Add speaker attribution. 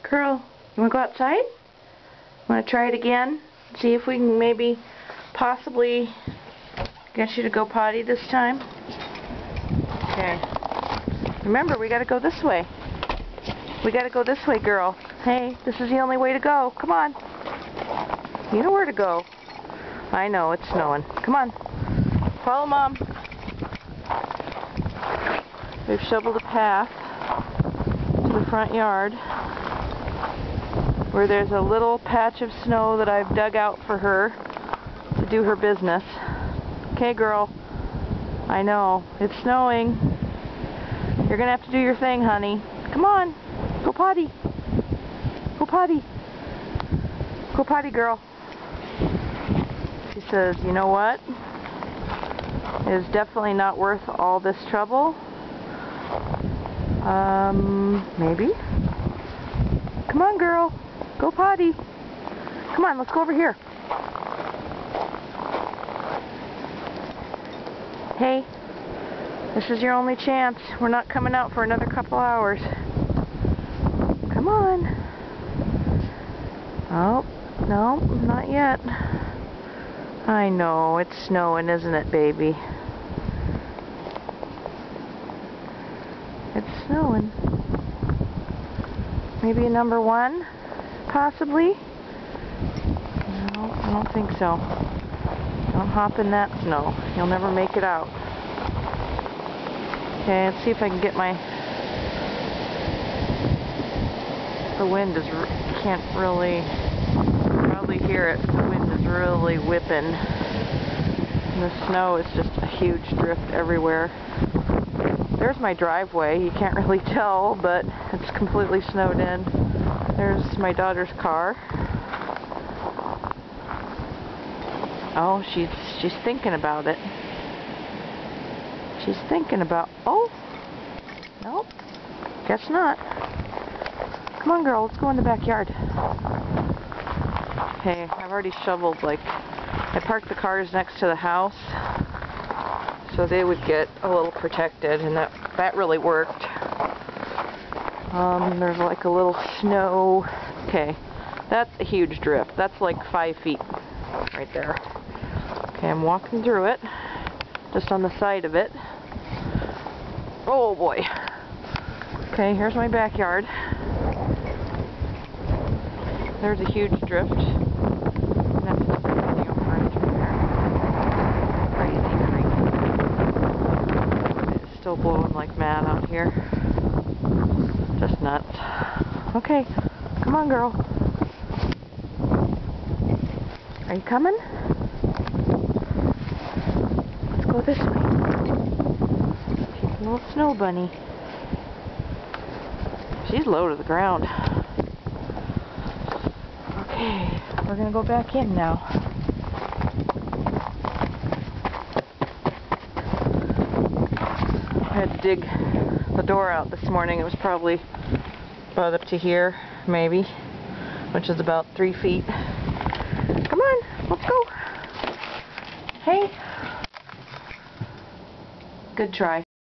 Speaker 1: Girl, you want to go outside? Want to try it again? See if we can maybe possibly get you to go potty this time? Okay. Remember, we got to go this way. We got to go this way, girl. Hey, this is the only way to go. Come on. You know where to go. I know, it's snowing. Come on. Follow Mom. We've shoveled a path to the front yard where there's a little patch of snow that I've dug out for her to do her business. Okay, girl. I know. It's snowing. You're gonna have to do your thing, honey. Come on. Go potty. Go potty. Go potty, girl. She says, you know what? It is definitely not worth all this trouble. Maybe. Come on, girl. Go potty. Come on, let's go over here. Hey, this is your only chance. We're not coming out for another couple hours. Come on. Oh, no, not yet. I know, it's snowing, isn't it, baby? It's snowing. Maybe a number 1, possibly? No, I don't think so. Don't hop in that snow. You'll never make it out. Okay, let's see if I can get my... The wind is... Can't really... Probably hear it. The wind is really whipping. And the snow is just a huge drift everywhere. There's my driveway. You can't really tell, but it's completely snowed in. There's my daughter's car. Oh, she's thinking about it. She's thinking about... Oh! Nope. Guess not. Come on, girl. Let's go in the backyard. Okay, I've already shoveled, like... I parked the cars next to the house so they would get a little protected, and that really worked. There's like a little snow... Okay, that's a huge drift. That's like 5 feet right there. Okay, I'm walking through it, just on the side of it. Oh boy. Okay, here's my backyard. There's a huge drift. It's still blowing like mad out here. Just nuts. Okay, come on, girl. Are you coming? Let's go this way. She's a little snow bunny. She's low to the ground. Okay, we're gonna go back in now. I had to dig the door out this morning. It was probably about up to here, maybe, which is about 3 feet. Come on, let's go. Hey. Good try.